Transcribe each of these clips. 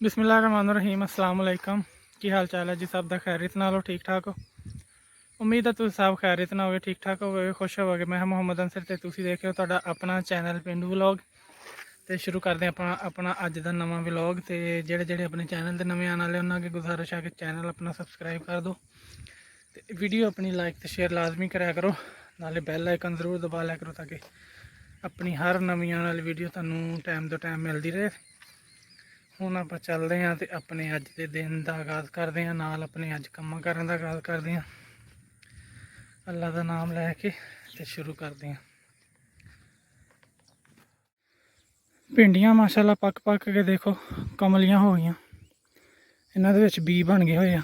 बिस्मिल्लाहिर्रहमानिर्रहीम अस्सलाम वालेकुम। की हाल चाल है जी? सब दा खैरियत नाल हो, ठीक ठाक हो? उम्मीद है तुम सब खैरियत ना हो, ठीक ठाक हो, खुश होवोगे। मैं मुहम्मद अंसर ते तुसीं देख रहे हो तुहाडा अपना चैनल पेंडू व्लॉग। तो शुरू करते हैं अपना अज का नवा व्लॉग। तो जेड़े अपने चैनल के नवे आने वाले उन्होंने अगे गुजारिश है कि चैनल अपना सबसक्राइब कर दो, तो वीडियो अपनी लाइक तो शेयर लाजमी कराया करो, नाले बैल आइकन जरूर दबा लिया करो ताकि अपनी हर नवी आने वाली वीडियो तुहानू टाइम तो टाइम मिलती रहे। ਹੁਣ ਆਪਾਂ ਚੱਲਦੇ ਹਾਂ ਤੇ ਆਪਣੇ ਅੱਜ ਦੇ ਦਿਨ ਦਾ ਆਗਾਜ਼ ਕਰਦੇ ਹਾਂ, ਨਾਲ ਆਪਣੇ ਅੱਜ ਕੰਮਾਂ ਕਾਰਾਂ ਦਾ ਆਗਾਜ਼ ਕਰਦੇ ਹਾਂ। ਅੱਲਾ ਦਾ ਨਾਮ ਲੈ ਕੇ ਤੇ ਸ਼ੁਰੂ ਕਰਦੇ ਹਾਂ। ਭਿੰਡੀਆਂ ਮਾਸ਼ਾਅੱਲਾ ਪੱਕ ਕੇ ਦੇਖੋ ਕਮਲੀਆਂ ਹੋ ਗਈਆਂ, ਇਹਨਾਂ ਦੇ ਵਿੱਚ ਬੀ ਬਣ ਗਏ ਹੋਏ ਆ।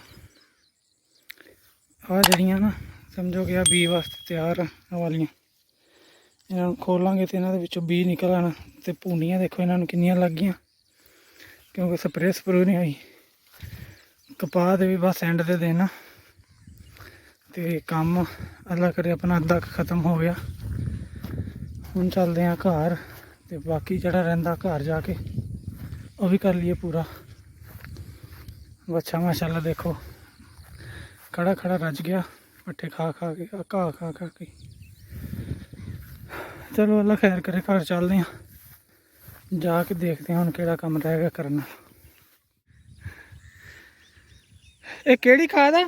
ਆਹ ਜਿਹੜੀਆਂ ਨਾ ਸਮਝੋ ਕਿ ਆ ਬੀ ਵਾਸਤੇ ਤਿਆਰ ਆ ਵਾਲੀਆਂ, ਇਹਨਾਂ ਨੂੰ ਖੋਲਾਂਗੇ ਤੇ ਇਹਨਾਂ ਦੇ ਵਿੱਚੋਂ ਬੀ ਨਿਕਲ ਆਣਾ। ਤੇ ਭੂੰਡੀਆਂ ਦੇਖੋ ਇਹਨਾਂ ਨੂੰ ਕਿੰਨੀਆਂ ਲੱਗ ਗਈਆਂ, क्योंकि स्प्रे स्प्रू नहीं हुई। कपाह दे भी बस एंड दे देना तो काम अल्लाह करे अपना अद्धा खत्म हो गया। हुण चलते हैं घर, तो बाकी जड़ा रहिंदा घर जाके वह भी कर लिए पूरा। बच्चा माशाल्लाह देखो खड़ा खड़ा रज गया पट्ठे खा के, घाह खा के। चलो अल्लाह खैर करे, घर चलते हैं, जाके देखते हैं हम केड़ा काम रहेगा करना। ये केड़ी खाद है?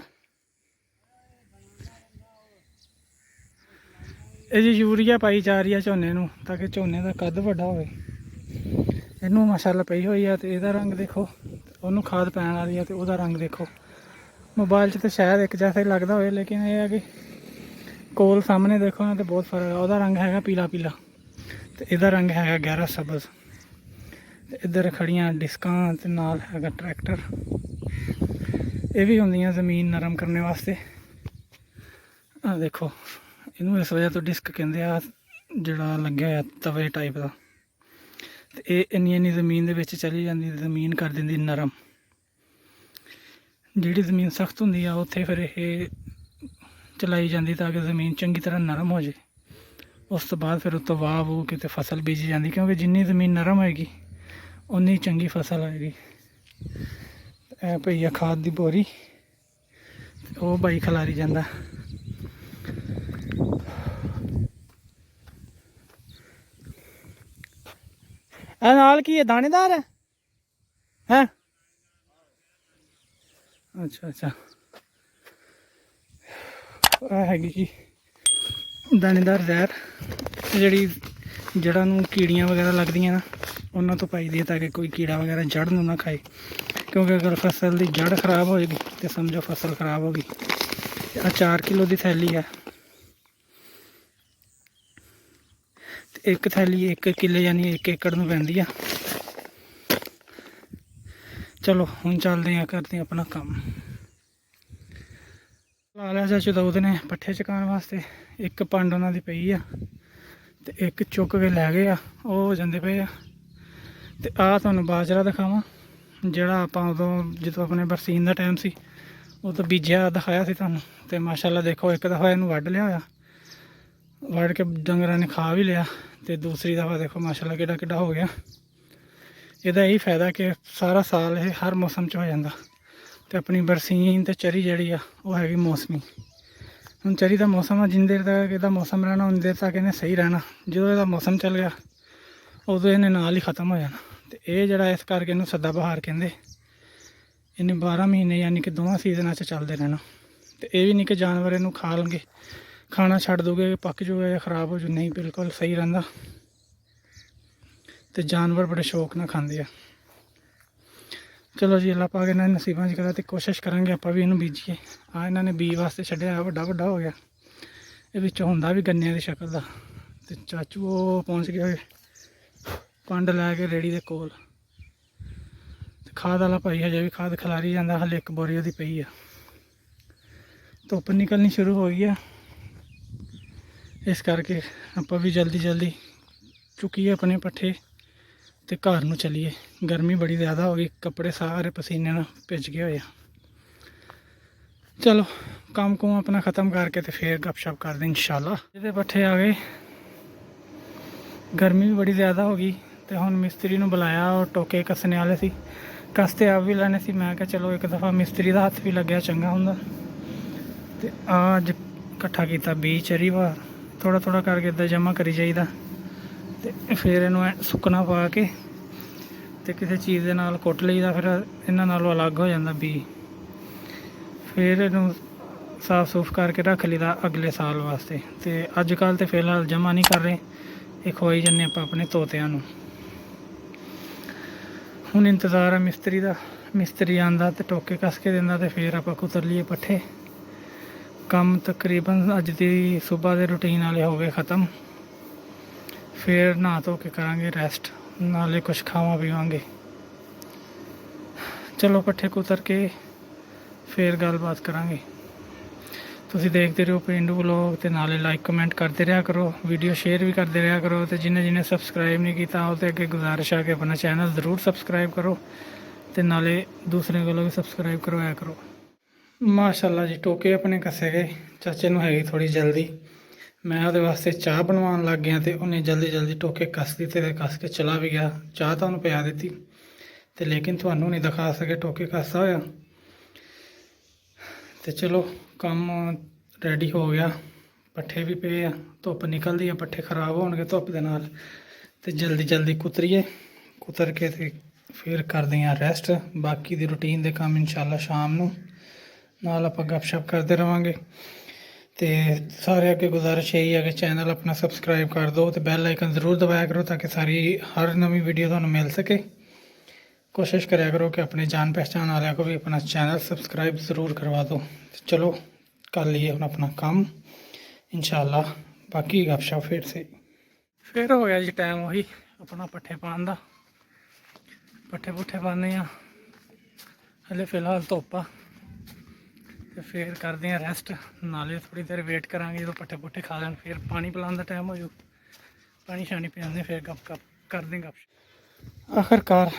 ये जी यूरिया पाई जा रही है झोने नूं ताकि झोने का कद वड्डा होवे। इनू माशाल्लाह पई हुई है, तो यदा रंग देखो, उन्होंने खाद पैन वाली है तो वह रंग देखो। मोबाइल तो शायद एक जैसा ही लगता हो, लेकिन यह है कि कोल सामने देखो ना तो बहुत फर्क है। वह रंग है पीला पीला, तो यदा रंग है गहरा सबज। इधर खड़ियाँ डिस्कां ते नाल है ट्रैक्टर, ये भी होंदियां ज़मीन नरम करने वास्ते। आ देखो इनू इस वजह तो डिस्क कहते आ, जड़ा लग्या होया तवे टाइप का। तो ये इन्नी ज़मीन दे विच चली जाती, ज़मीन कर देंदी नरम। जिहड़ी ज़मीन सख्त होंदी आ उत्थे फिर ये चलाई जाती ताकि ज़मीन चंगी तरह नरम हो जाए। उस तो बाद फिर उत्तों वाह वूह के फसल बीजी जाती, क्योंकि जिन्नी ज़मीन नरम होएगी उन्नी चंगी फसल आएगी। ए पई आ खाद दी बोरी, वो भाई खलारी जाता। नाल की है दानेदार है, हैं? अच्छा अच्छा हैगी जी दानेदार जहर, जी जड़ा नूं कीड़ियाँ वगैरह लगदियां ना उन्होंने तो पाई दी है ताकि कोई कीड़ा वगैरह जड़ नूं ना खाए। क्योंकि अगर फसल की जड़ खराब होएगी तो समझो फसल खराब होगी। 4 किलो की थैली है, एक थैली 1 किले यानी 1 एकड़ में पैंदी है। चलो हुण चलते हैं, करते हैं अपना काम। ला लिया चाचू दाऊद ने पट्ठे चकाने वास्ते। एक पंड उन्होंने पई आ ते एक चुक के लै गए आ, वो हो जाते पे आ। ते आ तुहानूं बाजरा दिखावां जिहड़ा आपां उदों जदों अपने बरसीन का टाइम सी उदों बीजिया दिखाया सी तुहानूं। ते माशाल्लाह देखो एक दफ़ा इहनूं वढ लिया होया, वढ़ के डंगरां ने खा भी लिया। तो दूसरी दफ़ा देखो माशाल्लाह किड्डा किड्डा हो गया। ਇਹਦਾ यही फायदा कि सारा साल ये हर मौसम च हो जाता। तो अपनी बरसीन तो चरी जी वो हैगी मौसमी। हम चरी का मौसम है, जिन देर तक यदा मौसम रहना उन देर तक इन्हें सही रहना। जो यदा मौसम चल गया उदों इन्हें नाल ही खत्म हो जाना। तो ये जरा इस करके इन्हूं सदा बहार कहते। इन्हें 12 महीने यानी कि 2 सीजन चलते रहना। तो ये भी नहीं कि जानवर इनू खा लेंगे, खाना छड़ दोगे पक जूगा या खराब हो जू, नहीं बिल्कुल सही रहा। तो जानवर बड़े शौक ना खाते हैं। चलो जी अल्लाह पाक इन्होंने नसीबा च करा, तो कोशिश करेंगे आप भी इन्हूं बीजीए। हाँ इन्होंने बी वास्ते छड्डिया वड्डा वड्डा हो गया, ये विचों हुंदा भी गन्ने की शक्ल का। तो चाचू वो पहुँच गए पंड लैके रेड़ी के कोल। खाद वाला भाई हजे भी खाद खिलारी जाता, हले 1 बोरी उहदी पई है। धुप्प निकलनी शुरू हो गई है, इस करके आप भी जल्दी जल्दी चुकीए अपने पट्ठे तो घर नूं चलीए। गर्मी बड़ी ज़्यादा हो गई, कपड़े सारे पसीने ना भिज गए हुए। चलो काम कुम अपना ख़त्म करके तो फिर गपशप कर दें इंशाल्लाह। ये पट्ठे आ गए, गर्मी भी बड़ी ज़्यादा हो गई। तो हुण मिस्त्री नूं बुलाया और टोके कसने वाले सी, ਕਸਤੇ ਆਪ ਵੀ ਲੈਣੇ ਸੀ। ਮੈਂ ਕਿਹਾ ਚਲੋ ਇੱਕ ਦਫਾ ਮਿਸਤਰੀ ਦਾ ਹੱਥ ਵੀ ਲੱਗਿਆ ਚੰਗਾ ਹੁੰਦਾ। ਤੇ ਆ ਅੱਜ ਇਕੱਠਾ ਕੀਤਾ ਬੀਜ ਚਰੀ ਵਾਰ ਥੋੜਾ ਥੋੜਾ ਕਰਕੇ ਇੱਦਾਂ ਜਮ੍ਹਾਂ ਕਰੀ ਜਾਈਦਾ ਤੇ ਫਿਰ ਇਹਨੂੰ ਸੁੱਕਣਾ ਪਾ ਕੇ ਤੇ ਕਿਸੇ ਚੀਜ਼ ਦੇ ਨਾਲ ਕੁੱਟ ਲਈਦਾ। ਫਿਰ ਇਹਨਾਂ ਨਾਲੋਂ ਅਲੱਗ ਹੋ ਜਾਂਦਾ ਬੀਜ। ਫਿਰ ਇਹਨੂੰ ਸਾਫ ਸੂਫ ਕਰਕੇ ਰੱਖ ਲਈਦਾ ਅਗਲੇ ਸਾਲ ਵਾਸਤੇ। ਤੇ ਅੱਜ ਕੱਲ੍ਹ ਤੇ ਫਿਲਹਾਲ ਜਮ੍ਹਾਂ ਨਹੀਂ ਕਰ ਰਹੇ, ਇਹ ਖਵਾਈ ਜਾਂਦੇ ਆਪਾਂ ਆਪਣੇ ਤੋਤਿਆਂ ਨੂੰ। ਹੁਣ ਇੰਤਜ਼ਾਰ ਹੈ ਮਿਸਤਰੀ ਦਾ। ਮਿਸਤਰੀ ਆਂਦਾ ਤੇ ਟੋਕੇ ਕੱਸ ਕੇ ਦਿੰਦਾ ਤੇ ਫਿਰ ਆਪਾਂ ਕੁਤਰ ਲਈਏ ਪੱਠੇ। ਕੰਮ ਤਕਰੀਬਨ ਅੱਜ ਦੀ ਸਵੇਰ ਦੇ ਰੂਟੀਨ ਵਾਲੇ ਹੋ ਗਏ ਖ਼ਤਮ। ਫਿਰ ਨਹਾ ਧੋ ਕੇ ਕਰਾਂਗੇ ਰੈਸਟ, ਨਾਲੇ ਕੁਛ ਖਾਵਾਂ ਪੀਵਾਂਗੇ। ਚਲੋ ਪੱਠੇ ਕੁਤਰ ਕੇ ਫਿਰ ਗੱਲਬਾਤ ਕਰਾਂਗੇ। ਤੁਸੀਂ ਦੇਖਦੇ ਰਹੋ ਪੇਂਡੂ ਵਲੋਗ ਤੇ ਨਾਲੇ ਲਾਈਕ ਕਮੈਂਟ ਕਰਦੇ ਰਿਹਾ ਕਰੋ, ਵੀਡੀਓ ਸ਼ੇਅਰ ਵੀ ਕਰਦੇ ਰਿਹਾ ਕਰੋ। ਤੇ ਜਿਹਨੇ ਸਬਸਕ੍ਰਾਈਬ ਨਹੀਂ ਕੀਤਾ ਉਹ ਤੇ ਅੱਗੇ ਗੁਜ਼ਾਰਿਸ਼ ਆ ਕਿ ਆਪਣਾ ਚੈਨਲ ਜ਼ਰੂਰ ਸਬਸਕ੍ਰਾਈਬ ਕਰੋ ਤੇ ਨਾਲੇ ਦੂਸਰਿਆਂ ਕੋਲੋਂ ਵੀ ਸਬਸਕ੍ਰਾਈਬ ਕਰਵਾਇਆ ਕਰੋ। ਮਾਸ਼ਾਅੱਲਾ ਜੀ ਟੋਕੇ ਆਪਣੇ ਕੱਸੇ ਗਏ। ਚਾਚੇ ਨੂੰ ਹੈਗੀ ਥੋੜੀ ਜਲਦੀ, ਮੈਂ ਉਹਦੇ ਵਾਸਤੇ ਚਾਹ ਬਣਵਾਉਣ ਲੱਗ ਗਿਆ ਤੇ ਉਹਨੇ ਜਲਦੀ ਜਲਦੀ ਟੋਕੇ ਕੱਸ ਦਿੱਤੇ ਤੇ ਕੱਸ ਕੇ ਚਲਾ ਵੀ ਗਿਆ। ਚਾਹ ਤਾਂ ਉਹਨੂੰ ਪਿਆ ਦਿੱਤੀ ਤੇ ਲੇਕਿਨ ਤੁਹਾਨੂੰ ਨਹੀਂ ਦਿਖਾ ਸਕੇ ਟੋਕੇ ਕੱਸਦਾ ਹੋਇਆ। ਤੇ ਚਲੋ ਕੰਮ ਰੈਡੀ ਹੋ ਗਿਆ, ਪੱਠੇ ਵੀ ਪਏ ਆ, ਧੁੱਪ ਨਿਕਲਦੀ ਆ, ਪੱਠੇ ਖਰਾਬ ਹੋਣਗੇ ਧੁੱਪ ਦੇ ਨਾਲ। ਤੇ ਜਲਦੀ ਜਲਦੀ ਕੁਤਰੀਏ, ਕੁਤਰ ਕੇ ਤੇ ਫਿਰ ਕਰਦੇ ਹਾਂ ਰੈਸਟ। ਬਾਕੀ ਦੀ ਰੂਟੀਨ ਦੇ ਕੰਮ ਇਨਸ਼ਾਅੱਲਾ ਸ਼ਾਮ ਨੂੰ ਨਾਲ ਆਪਾਂ ਗੱਪਸ਼ਪ ਕਰਦੇ ਰਹਾਂਗੇ। ਤੇ ਸਾਰੇ ਅੱਗੇ ਗੁਜ਼ਾਰਿਸ਼ ਇਹੀ ਹੈ ਕਿ ਚੈਨਲ ਆਪਣਾ ਸਬਸਕ੍ਰਾਈਬ ਕਰ ਦਿਓ ਤੇ ਬੈਲ ਆਈਕਨ ਜ਼ਰੂਰ ਦਬਾਇਆ ਕਰੋ ਤਾਂ ਕਿ ਸਾਰੀ ਹਰ ਨਵੀਂ ਵੀਡੀਓ ਤੁਹਾਨੂੰ ਮਿਲ ਸਕੇ। ਕੋਸ਼ਿਸ਼ ਕਰਿਆ ਕਰੋ ਕਿ ਆਪਣੇ ਜਾਣ ਪਹਿਚਾਣ ਵਾਲਿਆਂ को भी अपना चैनल सब्सक्राइब ज़रूर करवा दो। चलो कर लिए हम अपना काम इंशाल्लाह, बाकी गपशप फिर हो गया जी टाइम वही अपना पट्ठे पाने का। पट्ठे पुट्ठे पाने हले फिलहाल धुप्प आ ते फिर करते हैं रेस्ट, नाले थोड़ी देर वेट करांगे जो पट्ठे पुट्ठे खा लैन। फिर पानी पिलाने का टाइम हो जाऊ, पानी शानी पिलाने फिर गप गप करते गपशप। आखिरकार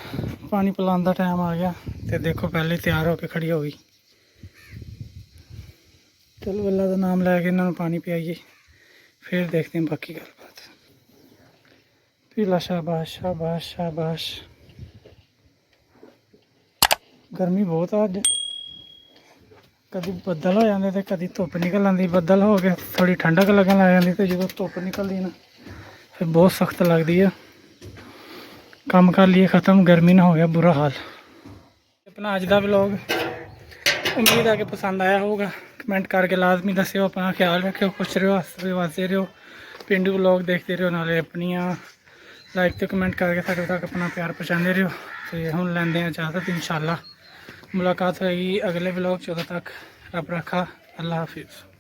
पानी पिलाने का टाइम आ गया तो देखो पहले तैयार होकर खड़ी हो गई। चलो अल्लाह का नाम लैके इन्होंने पानी पियाइए फिर देखते हैं बाकी गलबात। पीला शाबाश शाबाश शाबाश। गर्मी बहुत है अज, कभी बदल हो जाते तो कभी धुप्प निकल आती। बदल हो गया थोड़ी ठंडक लगन लग जाती तो जो धुप्प निकलती ना फिर बहुत सख्त लगती है। काम कर लिए ख़त्म, गर्मी ना हो गया बुरा हाल। अपना अज का व्लॉग उम्मीद है कि पसंद आया होगा। कमेंट करके लाजमी दस्यो, अपना ख्याल रखियो, खुश रहो, हंसते वसते रहो, पेंडू व्लॉग देखते रहो, नाले अपनिया लाइक तो कमेंट करके साढ़े तक अपना प्यार पहुँचाते रहो। तो हम लेंदे हैं इजाज़त, इंशाल्लाह मुलाकात होगी अगले व्लॉग 14 तक। रब रखा, अल्लाह हाफिज़।